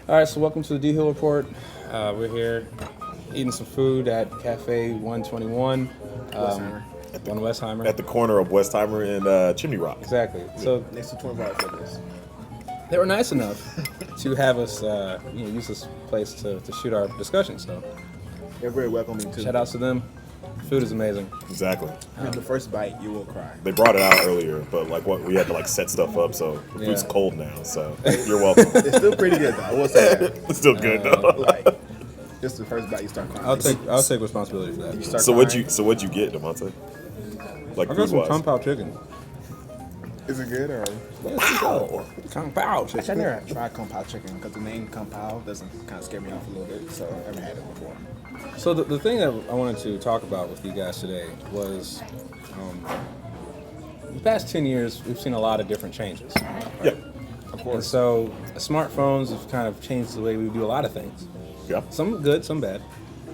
All right, so welcome to the D.Hill report. We're here eating some food at Cafe 121 Westheimer. on Westheimer. At the corner of Westheimer and Chimney Rock. Exactly. So Next to 25 Fitness. they were nice enough to have us use this place to shoot our discussion. So They're very welcoming too. shout outs to them. Food is amazing. Exactly. The first bite, you will cry. They brought it out earlier, but we had to set stuff up, so the food's Yeah. cold now. So you're welcome. It's still pretty good though. I will say that. It's still good though. Like, just the first bite, you start crying. I'll take responsibility for that. You start So crying. what'd you get, Demonte? Like I got some food-wise? kung pao chicken. Is it good or? Kung pao Actually, I chicken. never tried kung pao chicken because the name kung pao doesn't kind of scare me off a little bit. So I haven't had it before. So the thing that I wanted to talk about with you guys today was the past 10 years, we've seen a lot of different changes. Yeah. Of And so smartphones have kind of changed the way we do a lot of things. Yeah. Some good, some bad.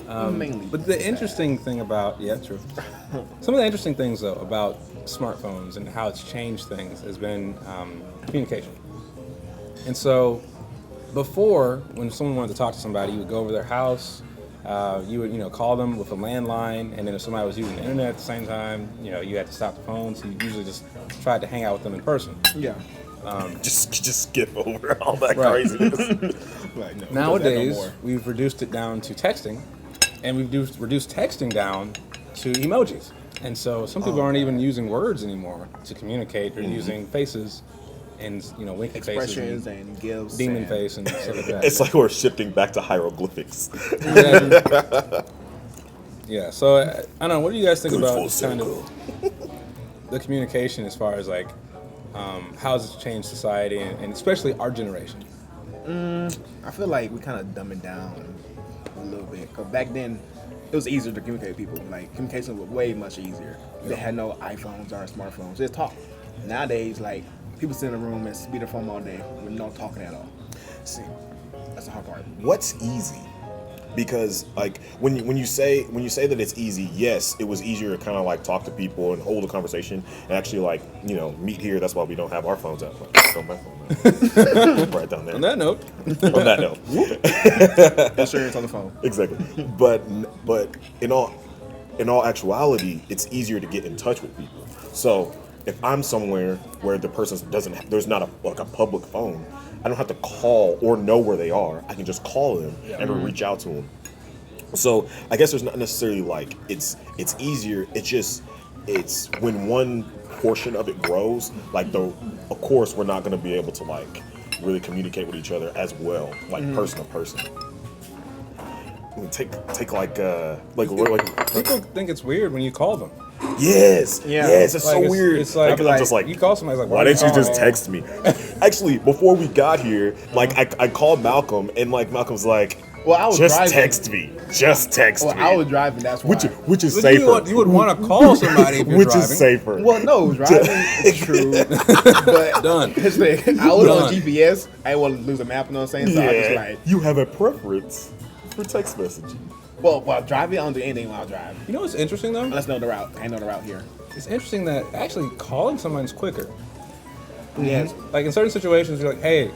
Mainly. But the interesting thing about, true. Some of the interesting things, though, about smartphones and how it's changed things has been communication. And so before, when someone wanted to talk to somebody, you would go over their house, you would, call them with a landline, and then if somebody was using the internet at the same time, you had to stop the phone, so you usually just tried to hang out with them in person. Yeah. Just skip over all that Right. craziness. Like, no, Nowadays, no more. we've reduced it down to texting, and we've reduced texting down to emojis. And so some people aren't even using words anymore to communicate. They're using faces and, winky Expressions faces and gifs. demon and face and stuff like that. It's like we're shifting back to hieroglyphics. Yeah, so I don't know. What do you guys think Good about full just kind circle. of the communication as far as how has it changed society and especially our generation? I feel like we kind of dumb it down a little bit. Cause back then, it was easier to communicate with people. Like communication was way much easier. They had no iPhones or smartphones. Just talk. Nowadays, like people sit in a room and speak their phone all day with no talking at all. See, That's the hard part. what's easy? Because when you say that it's easy, yes, it was easier to kind of talk to people and hold a conversation and actually meet here. That's why we don't have our phones out. It's on my phone now. Right down there. On that note, On that note. That's sure it's on the phone. Exactly. But in all actuality, it's easier to get in touch with people. So if I'm somewhere where the person there's not a public phone, I don't have to call or know where they are. I can just call them and reach out to them. So I guess there's not necessarily it's easier. It's when one portion of it grows, of course we're not going to be able to really communicate with each other as well, person to person. Take people think it's weird when you call them. yes, Yeah. yes, it's so Like, weird. It's like, I'm just you call somebody, it's like, why didn't you just calling? text me? Actually, before we got here, I called Malcolm, and Malcolm's like, Well, I was just driving. text me, just text Well, me. I was driving. That's why. which is But safer. you would want to call somebody if you're which driving. is safer. Well, no, driving is true. But Done. here's the thing. I was on Done. GPS. I didn't want to lose a map. You know what I'm saying? So I just Yeah, you have a preference for text messaging. while driving, I don't do anything while I drive. You know what's interesting though? Unless I know the route. I know the route here. It's interesting that actually calling someone's quicker. Yes. Like in certain situations, you're like, hey,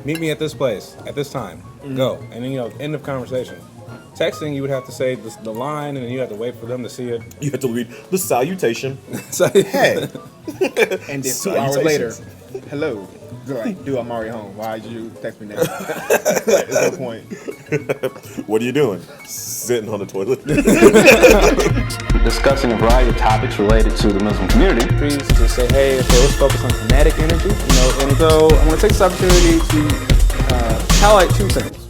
meet me at this place at this time. Go. And then, end of conversation. Texting, you would have to say the line, and then you have to wait for them to see it. You have to read the salutation. So, Hey, And then 2 hours later, Salutations. hello. They're like, dude, I'm already home. Why did you text me now? There's no point. what are you doing? Sitting on the toilet. Discussing a variety of topics related to the Muslim community. please just say, hey, okay, let's focus on kinetic energy. And so I want to take this opportunity to highlight two things.